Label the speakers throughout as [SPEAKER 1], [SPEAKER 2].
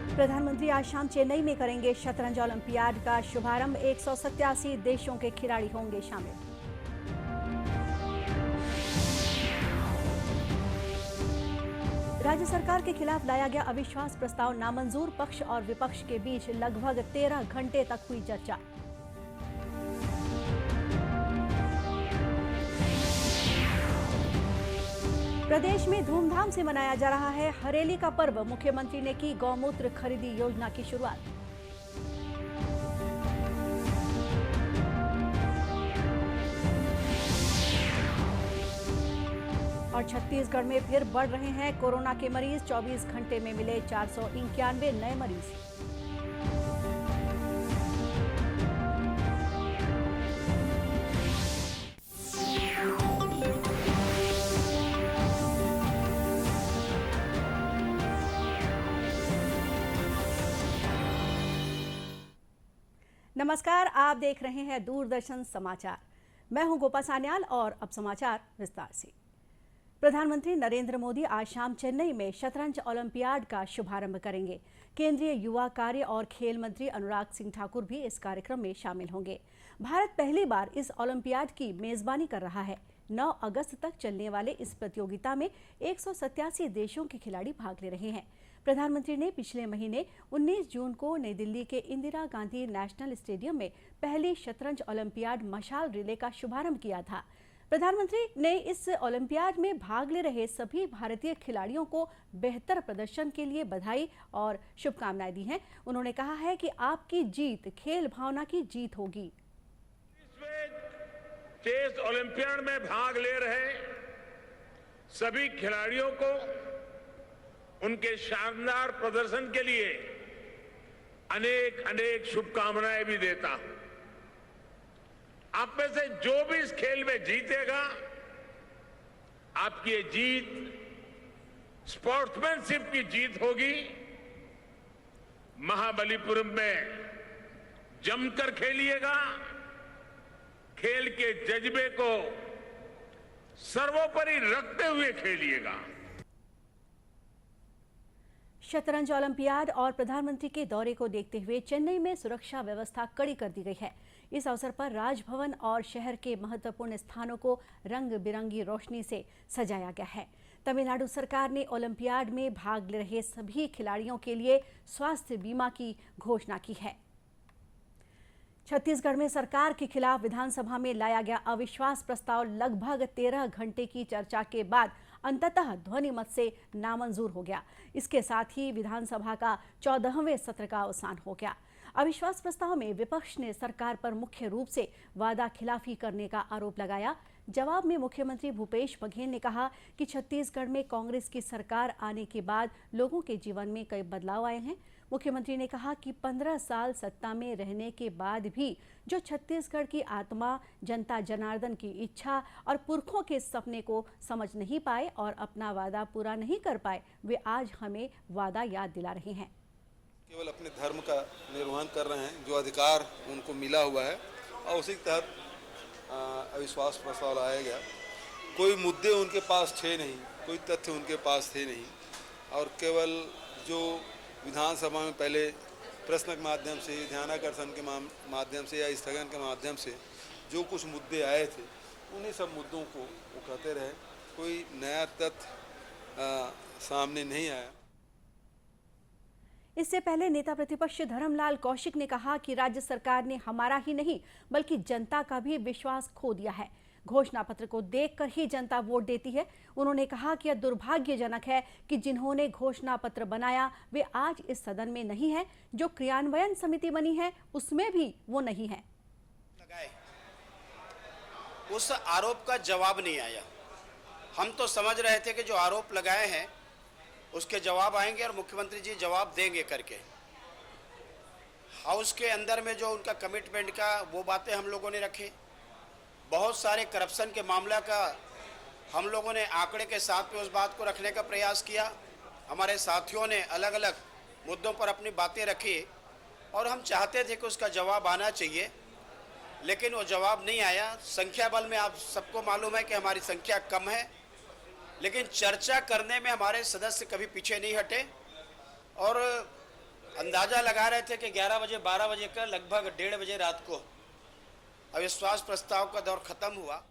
[SPEAKER 1] प्रधानमंत्री आज शाम चेन्नई में करेंगे शतरंज ओलंपियाड का शुभारंभ। 187 देशों के खिलाड़ी होंगे शामिल। राज्य सरकार के खिलाफ लाया गया अविश्वास प्रस्ताव नामंजूर। पक्ष और विपक्ष के बीच लगभग 13 घंटे तक हुई चर्चा। प्रदेश में धूमधाम से मनाया जा रहा है हरेली का पर्व। मुख्यमंत्री ने की गौमूत्र खरीदी योजना की शुरुआत। और छत्तीसगढ़ में फिर बढ़ रहे हैं कोरोना के मरीज। 24 घंटे में मिले 491 नए मरीज। नमस्कार, आप देख रहे हैं दूरदर्शन समाचार। मैं हूं गोपा सान्याल और अब समाचार विस्तार से। प्रधानमंत्री नरेंद्र मोदी आज शाम चेन्नई में शतरंज ओलंपियाड का शुभारंभ करेंगे। केंद्रीय युवा कार्य और खेल मंत्री अनुराग सिंह ठाकुर भी इस कार्यक्रम में शामिल होंगे। भारत पहली बार इस ओलंपियाड की मेजबानी कर रहा है। 9 अगस्त तक चलने वाले इस प्रतियोगिता में 187 देशों के खिलाड़ी भाग ले रहे हैं। प्रधानमंत्री ने पिछले महीने 19 जून को नई दिल्ली के इंदिरा गांधी नेशनल स्टेडियम में पहली शतरंज ओलंपियाड मशाल रिले का शुभारंभ किया था। प्रधानमंत्री ने इस ओलंपियाड में भाग ले रहे सभी भारतीय खिलाड़ियों को बेहतर प्रदर्शन के लिए बधाई और शुभकामनाएं दी हैं। उन्होंने कहा है कि आपकी जीत खेल भावना की जीत होगी।
[SPEAKER 2] चेस ओलंपियाड में भाग ले रहे सभी खिलाड़ियों को उनके शानदार प्रदर्शन के लिए अनेक अनेक शुभकामनाएं भी देता हूं। आप में से जो भी इस खेल में जीतेगा, आपकी ये जीत स्पोर्ट्समैनशिप की जीत होगी। महाबलीपुरम में जमकर खेलिएगा, खेल के जज्बे को सर्वोपरि रखते हुए खेलिएगा।
[SPEAKER 1] शतरंज ओलंपियाड और प्रधानमंत्री के दौरे को देखते हुए चेन्नई में सुरक्षा व्यवस्था कड़ी कर दी गई है। इस अवसर पर राजभवन और शहर के महत्वपूर्ण स्थानों को रंग बिरंगी रोशनी से सजाया गया है। तमिलनाडु सरकार ने ओलंपियाड में भाग ले रहे सभी खिलाड़ियों के लिए स्वास्थ्य बीमा की घोषणा की है। छत्तीसगढ़ में सरकार के खिलाफ विधानसभा में लाया गया अविश्वास प्रस्ताव लगभग 13 घंटे की चर्चा के बाद अंततः ध्वनि मत से नामंजूर हो गया। इसके साथ ही विधानसभा का 14वें सत्र का अवसान हो गया। अविश्वास प्रस्ताव में विपक्ष ने सरकार पर मुख्य रूप से वादा खिलाफी करने का आरोप लगाया। जवाब में मुख्यमंत्री भूपेश बघेल ने कहा कि छत्तीसगढ़ में कांग्रेस की सरकार आने के बाद लोगों के जीवन में कई बदलाव आए हैं। मुख्यमंत्री ने कहा कि 15 साल सत्ता में रहने के बाद भी जो छत्तीसगढ़ की आत्मा, जनता जनार्दन की इच्छा और पुरखों के सपने को समझ नहीं पाए और अपना वादा पूरा नहीं कर पाए, वे आज हमें वादा याद दिला रहे हैं।
[SPEAKER 3] केवल अपने धर्म का निर्वहन कर रहे हैं, जो अधिकार उनको मिला हुआ है, और उसी के तहत अविश्वास प्रस्ताव लाया गया। कोई मुद्दे उनके पास थे नहीं, कोई तथ्य उनके पास थे नहीं, और केवल जो विधानसभा में पहले प्रश्न के माध्यम से, ध्यानाकर्षण के माध्यम से या स्थगन के माध्यम से जो कुछ मुद्दे आए थे, उन्हीं सब मुद्दों को वो कहते रहे। कोई नया तथ्य सामने नहीं आया।
[SPEAKER 1] इससे पहले नेता प्रतिपक्ष धर्मलाल कौशिक ने कहा कि राज्य सरकार ने हमारा ही नहीं बल्कि जनता का भी विश्वास खो दिया है। घोषणा पत्र को देखकर ही जनता वोट देती है। उन्होंने कहा कि यह दुर्भाग्यजनक है कि जिन्होंने घोषणा पत्र बनाया वे आज इस सदन में नहीं है। जो क्रियान्वयन समिति बनी है उसमें भी वो नहीं है।
[SPEAKER 4] उस आरोप का जवाब नहीं आया। हम तो समझ रहे थे कि जो आरोप लगाए हैं उसके जवाब आएंगे और मुख्यमंत्री जी जवाब देंगे करके। हाउस के अंदर में जो उनका कमिटमेंट का वो बातें हम लोगों ने रखे। बहुत सारे करप्शन के मामला का हम लोगों ने आंकड़े के साथ में उस बात को रखने का प्रयास किया। हमारे साथियों ने अलग अलग मुद्दों पर अपनी बातें रखी और हम चाहते थे कि उसका जवाब आना चाहिए, लेकिन वो जवाब नहीं आया। संख्या बल में आप सबको मालूम है कि हमारी संख्या कम है, लेकिन चर्चा करने में हमारे सदस्य कभी पीछे नहीं हटे और अंदाजा लगा रहे थे कि 11 बजे 12 बजे का लगभग 1:30 बजे रात को अविश्वास प्रस्ताव का दौर खत्म हुआ।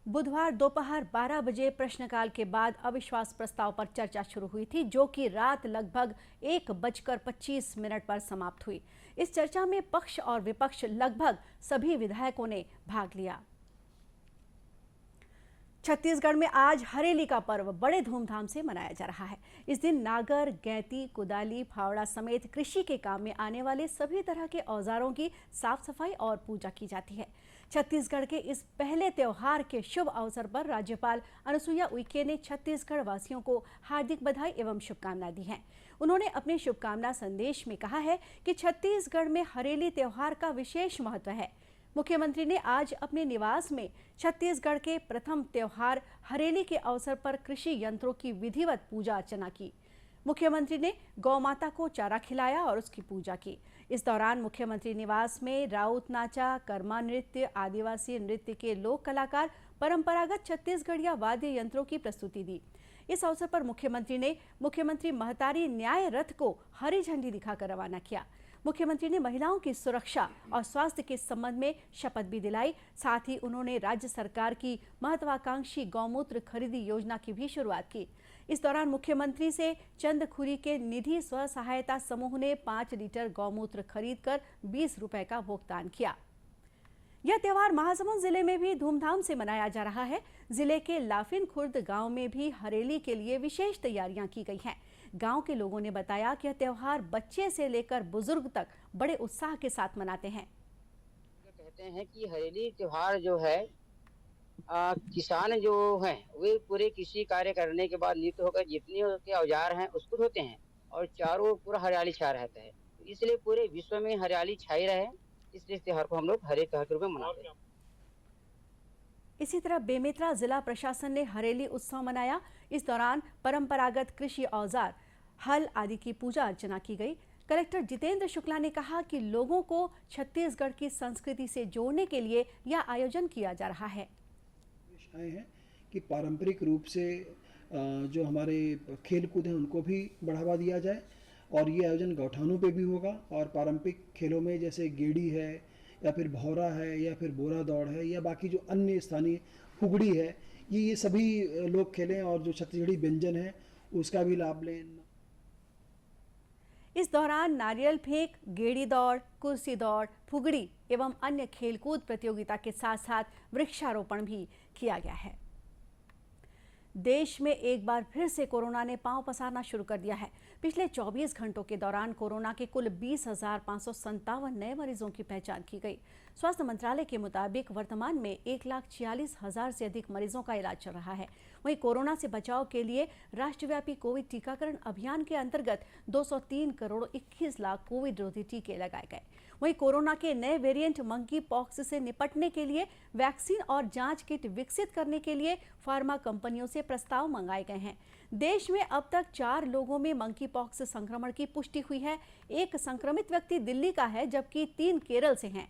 [SPEAKER 1] बुधवार दोपहर 12 बजे प्रश्नकाल के बाद अविश्वास प्रस्ताव पर चर्चा शुरू हुई थी, जो कि रात लगभग 1:25 पर समाप्त हुई। इस चर्चा में पक्ष और विपक्ष लगभग सभी विधायकों ने भाग लिया। छत्तीसगढ़ में आज हरेली का पर्व बड़े धूमधाम से मनाया जा रहा है। इस दिन नागर, गैती, कुदाली, फावड़ा समेत कृषि के काम में आने वाले सभी तरह के औजारों की साफ सफाई और पूजा की जाती है। छत्तीसगढ़ के इस पहले त्योहार के शुभ अवसर पर राज्यपाल अनुसुईया उइके ने छत्तीसगढ़ वासियों को हार्दिक बधाई एवं शुभकामनाएं दी हैं। उन्होंने अपने शुभकामना संदेश में कहा है कि छत्तीसगढ़ में हरेली त्योहार का विशेष महत्व है। मुख्यमंत्री ने आज अपने निवास में छत्तीसगढ़ के प्रथम त्योहार हरेली के अवसर पर कृषि यंत्रों की विधिवत पूजा अर्चना की। मुख्यमंत्री ने गौ माता को चारा खिलाया और उसकी पूजा की। इस दौरान मुख्यमंत्री निवास में राउत नाचा, कर्मा नृत्य, आदिवासी नृत्य के लोक कलाकार परंपरागत छत्तीसगढ़िया वाद्य यंत्रों की प्रस्तुति दी। इस अवसर पर मुख्यमंत्री ने मुख्यमंत्री महतारी न्याय रथ को हरी झंडी दिखाकर रवाना किया। मुख्यमंत्री ने महिलाओं की सुरक्षा और स्वास्थ्य के संबंध में शपथ भी दिलाई। साथ ही उन्होंने राज्य सरकार की महत्वाकांक्षी गौमूत्र खरीदी योजना की भी शुरुआत की। इस दौरान मुख्यमंत्री से चंदखुरी के निधि स्व सहायता समूह ने 5 लीटर गौमूत्र खरीदकर 20 रुपए का भुगतान किया। यह त्योहार महासमुंद जिले में भी धूमधाम से मनाया जा रहा है। जिले के लाफिन खुर्द गांव में भी हरेली के लिए विशेष तैयारियां की गई हैं। गांव के लोगों ने बताया कि यह त्योहार बच्चे से लेकर बुजुर्ग तक बड़े उत्साह के साथ मनाते हैं।
[SPEAKER 5] कहते हैं कि हरेली त्योहार जो है किसान जो हैं वे पूरे कृषि कार्य करने के बाद लिप्त होकर जितने उनके औजार हैं उसको धोते हैं और चारों पूरा हरियाली छा रहता है। इसलिए पूरे विश्व में हरियाली छाई रहे, इसलिए त्योहार को हम लोग हरे त्योहार के रूप में मनाते हैं।
[SPEAKER 1] इसी तरह बेमेतरा जिला प्रशासन ने हरेली उत्सव मनाया। इस दौरान परंपरागत कृषि औजार, हल आदि की पूजा अर्चना की गई। कलेक्टर जितेंद्र शुक्ला ने कहा कि लोगों को छत्तीसगढ़ की संस्कृति से जोड़ने के लिए यह आयोजन किया जा रहा है।
[SPEAKER 6] आए हैं कि पारंपरिक रूप से जो हमारे खेल कूद हैं उनको भी बढ़ावा दिया जाए और ये आयोजन गौठानों पे भी होगा। और पारंपरिक खेलों में जैसे गेड़ी है या फिर भौरा है या फिर बोरा दौड़ है या बाकी जो अन्य स्थानीय फुगड़ी है, ये सभी लोग खेलें और जो छत्तीसगढ़ी व्यंजन है उसका भी लाभ लें।
[SPEAKER 1] इस दौरान नारियल फेंक, गेड़ी दौड़, कुर्सी दौड़, फुगड़ी एवं अन्य खेलकूद प्रतियोगिता के साथ साथ वृक्षारोपण भी किया गया है। देश में एक बार फिर से कोरोना ने पांव पसारना शुरू कर दिया है। पिछले 24 घंटों के दौरान कोरोना के कुल 20,557 नए मरीजों की पहचान की गई। स्वास्थ्य मंत्रालय के मुताबिक वर्तमान में 1,46,000 से अधिक मरीजों का इलाज चल रहा है। वहीं कोरोना से बचाव के लिए राष्ट्रव्यापी कोविड टीकाकरण अभियान के अंतर्गत 203 करोड़ 21 लाख कोविड रोधी टीके लगाए गए। वहीं कोरोना के नए वेरिएंट मंकी पॉक्स से निपटने के लिए वैक्सीन और जांच किट विकसित करने के लिए फार्मा कंपनियों से प्रस्ताव मंगाए गए हैं। देश में अब तक 4 लोगों में मंकी पॉक्स संक्रमण की पुष्टि हुई है। एक संक्रमित व्यक्ति दिल्ली का है, जबकि 3 केरल से हैं।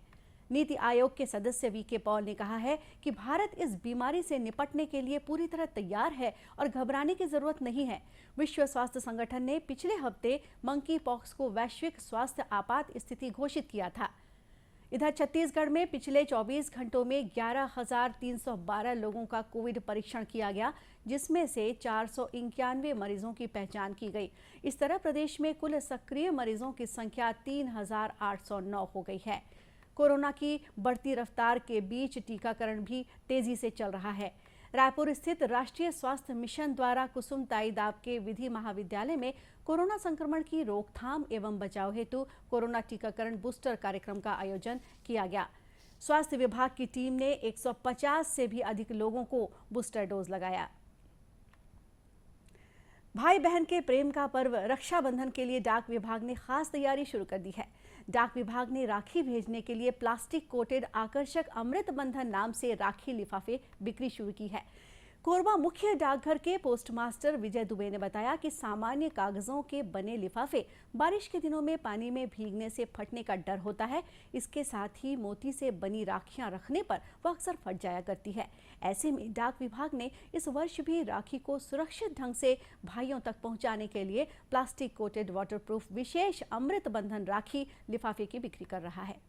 [SPEAKER 1] नीति आयोग के सदस्य वीके पॉल ने कहा है कि भारत इस बीमारी से निपटने के लिए पूरी तरह तैयार है और घबराने की जरूरत नहीं है। विश्व स्वास्थ्य संगठन ने पिछले हफ्ते मंकी पॉक्स को वैश्विक स्वास्थ्य आपात स्थिति घोषित किया था। इधर छत्तीसगढ़ में पिछले 24 घंटों में 11,312 लोगों का कोविड परीक्षण किया गया, जिसमें से 491 मरीजों की पहचान की गई। इस तरह प्रदेश में कुल सक्रिय मरीजों की संख्या 3,809 हो गई है। कोरोना की बढ़ती रफ्तार के बीच टीकाकरण भी तेजी से चल रहा है। रायपुर स्थित राष्ट्रीय स्वास्थ्य मिशन द्वारा कुसुमताई दाब के विधि महाविद्यालय में कोरोना संक्रमण की रोकथाम एवं बचाव हेतु कोरोना टीकाकरण बूस्टर कार्यक्रम का आयोजन किया गया। स्वास्थ्य विभाग की टीम ने 150 से भी अधिक लोगों को बूस्टर डोज लगाया। भाई बहन के प्रेम का पर्व रक्षाबंधन के लिए डाक विभाग ने खास तैयारी शुरू कर दी है। डाक विभाग ने राखी भेजने के लिए प्लास्टिक कोटेड आकर्षक अमृत बंधन नाम से राखी लिफाफे बिक्री शुरू की है। कोरबा मुख्य डाकघर के पोस्टमास्टर विजय दुबे ने बताया कि सामान्य कागजों के बने लिफाफे बारिश के दिनों में पानी में भीगने से फटने का डर होता है। इसके साथ ही मोती से बनी राखियां रखने पर वह अक्सर फट जाया करती है। ऐसे में डाक विभाग ने इस वर्ष भी राखी को सुरक्षित ढंग से भाइयों तक पहुंचाने के लिए प्लास्टिक कोटेड वाटरप्रूफ विशेष अमृत बंधन राखी लिफाफे की बिक्री कर रहा है।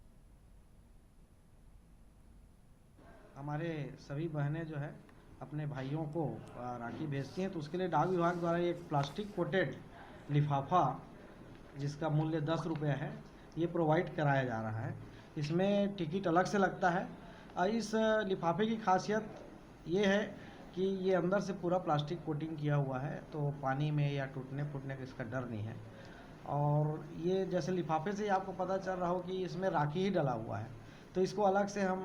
[SPEAKER 7] हमारे सभी बहनें जो है अपने भाइयों को राखी भेजती हैं, तो उसके लिए डाक विभाग द्वारा एक प्लास्टिक कोटेड लिफाफा जिसका मूल्य 10 रुपये है, ये प्रोवाइड कराया जा रहा है। इसमें टिकट अलग से लगता है। इस लिफाफे की खासियत ये है कि ये अंदर से पूरा प्लास्टिक कोटिंग किया हुआ है, तो पानी में या टूटने फूटने का इसका डर नहीं है। और ये जैसे लिफाफे से आपको पता चल रहा हो कि इसमें राखी ही डला हुआ है, तो इसको अलग से हम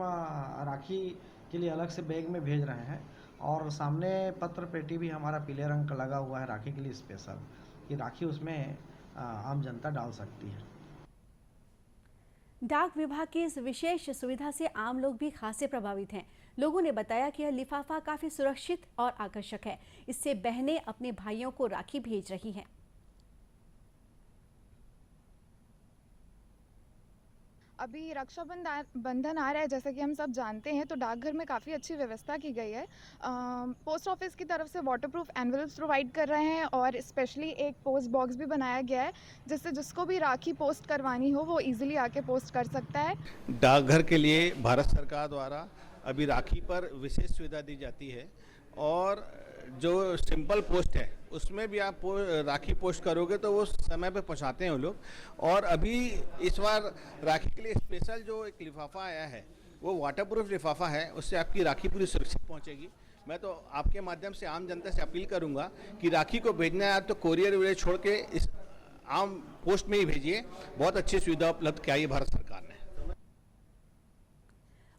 [SPEAKER 7] राखी के लिए अलग से बैग में भेज रहे हैं। और सामने पत्र पेटी भी हमारा पीले रंग का लगा हुआ है राखी के लिए स्पेशल, कि राखी उसमें आम जनता डाल सकती है।
[SPEAKER 1] डाक विभाग की इस विशेष सुविधा से आम लोग भी खासे प्रभावित हैं। लोगों ने बताया कि यह लिफाफा काफी सुरक्षित और आकर्षक है। इससे बहनें अपने भाइयों को राखी भेज रही हैं।
[SPEAKER 8] अभी रक्षाबंधन आ रहा है, जैसा कि हम सब जानते हैं, तो डाकघर में काफ़ी अच्छी व्यवस्था की गई है। पोस्ट ऑफिस की तरफ से वाटरप्रूफ एनवेलप्स प्रोवाइड कर रहे हैं और स्पेशली एक पोस्ट बॉक्स भी बनाया गया है, जिससे जिसको भी राखी पोस्ट करवानी हो वो इजीली आके पोस्ट कर सकता है।
[SPEAKER 9] डाकघर के लिए भारत सरकार द्वारा अभी राखी पर विशेष सुविधा दी जाती है, और जो सिंपल पोस्ट है उसमें भी आप राखी पोस्ट करोगे तो वो समय पे पहुंचाते हैं वो लोग। और अभी इस बार राखी के लिए स्पेशल जो एक लिफाफा आया है वो वाटरप्रूफ लिफाफा है, उससे आपकी राखी पूरी सुरक्षित पहुंचेगी। मैं तो आपके माध्यम से आम जनता से अपील करूंगा कि राखी को भेजना है तो कोरियर वगैरह छोड़ के इस आम पोस्ट में ही भेजिए। बहुत अच्छी सुविधा उपलब्ध कराई है भारत सरकार ने।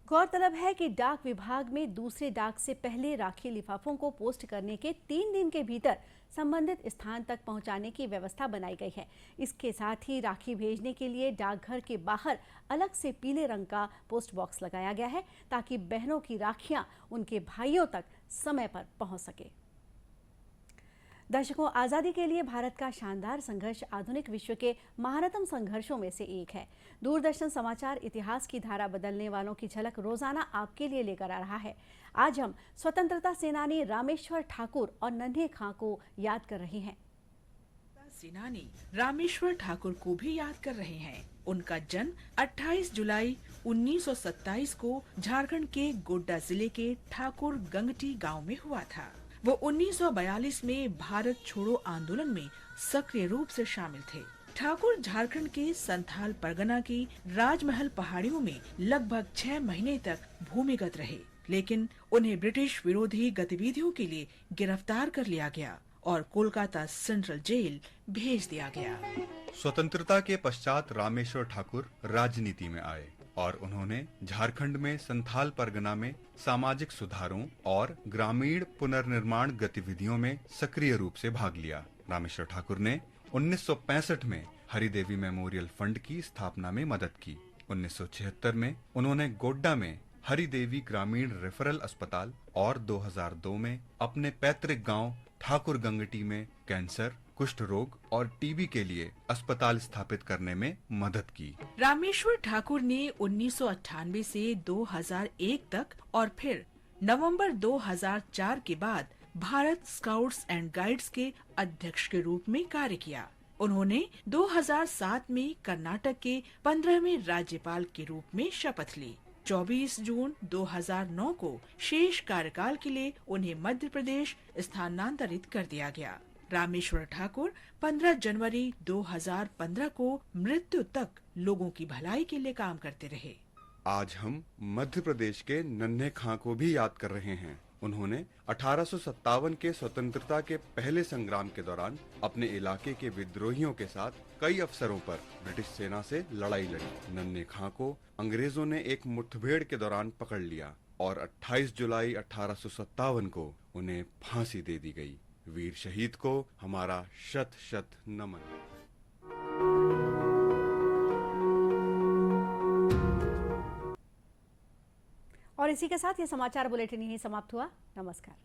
[SPEAKER 1] गौरतलब है कि डाक विभाग में दूसरे डाक से पहले राखी लिफाफों को पोस्ट करने के 3 दिन के भीतर संबंधित स्थान तक पहुंचाने की व्यवस्था बनाई गई है। इसके साथ ही राखी भेजने के लिए डाकघर के बाहर अलग से पीले रंग का पोस्ट बॉक्स लगाया गया है, ताकि बहनों की राखियां उनके भाइयों तक समय पर पहुंच सके। दर्शकों, आज़ादी के लिए भारत का शानदार संघर्ष आधुनिक विश्व के महानतम संघर्षों में से एक है। दूरदर्शन समाचार इतिहास की धारा बदलने वालों की झलक रोजाना आपके लिए लेकर आ रहा है। आज हम स्वतंत्रता सेनानी रामेश्वर ठाकुर और नन्हे खां को याद कर रहे हैं।
[SPEAKER 10] सेनानी रामेश्वर ठाकुर को भी याद कर रहे हैं। उनका जन्म 28 जुलाई 1927 को झारखंड के गोड्डा जिले के ठाकुर गंगटी गांव में हुआ था। वो 1942 में भारत छोड़ो आंदोलन में सक्रिय रूप से शामिल थे। ठाकुर झारखंड के संथाल परगना की राजमहल पहाड़ियों में लगभग 6 महीने तक भूमिगत रहे, लेकिन उन्हें ब्रिटिश विरोधी गतिविधियों के लिए गिरफ्तार कर लिया गया और कोलकाता सेंट्रल जेल भेज दिया गया।
[SPEAKER 11] स्वतंत्रता के पश्चात रामेश्वर ठाकुर राजनीति में आए और उन्होंने झारखंड में संथाल परगना में सामाजिक सुधारों और ग्रामीण पुनर्निर्माण गतिविधियों में सक्रिय रूप से भाग लिया। रामेश्वर ठाकुर ने 1965 में हरिदेवी मेमोरियल फंड की स्थापना में मदद की। 1976 में उन्होंने गोड्डा में हरिदेवी ग्रामीण रेफरल अस्पताल और 2002 में अपने पैतृक गांव ठाकुर गंगटी में कैंसर, कुष्ठ रोग और टीबी के लिए अस्पताल स्थापित करने में मदद की।
[SPEAKER 10] रामेश्वर ठाकुर ने 1998 से 2001 तक और फिर नवंबर 2004 के बाद भारत स्काउट्स एंड गाइड्स के अध्यक्ष के रूप में कार्य किया। उन्होंने 2007 में कर्नाटक के 15वें राज्यपाल के रूप में शपथ ली। 24 जून 2009 को शेष कार्यकाल के लिए उन्हें मध्य प्रदेश स्थानांतरित कर दिया गया। रामेश्वर ठाकुर 15 जनवरी 2015 को मृत्यु तक लोगों की भलाई के लिए काम करते रहे।
[SPEAKER 11] आज हम मध्य प्रदेश के नन्हे खां को भी याद कर रहे हैं। उन्होंने 1857 के स्वतंत्रता के पहले संग्राम के दौरान अपने इलाके के विद्रोहियों के साथ कई अवसरों पर ब्रिटिश सेना से लड़ाई लड़ी। नन्हे खां को अंग्रेजों ने एक मुठभेड़ के दौरान पकड़ लिया और 28 जुलाई 1857 को उन्हें फांसी दे दी गई। वीर शहीद को हमारा शत शत नमन।
[SPEAKER 1] और इसी के साथ ये समाचार बुलेटिन यहीं समाप्त हुआ। नमस्कार।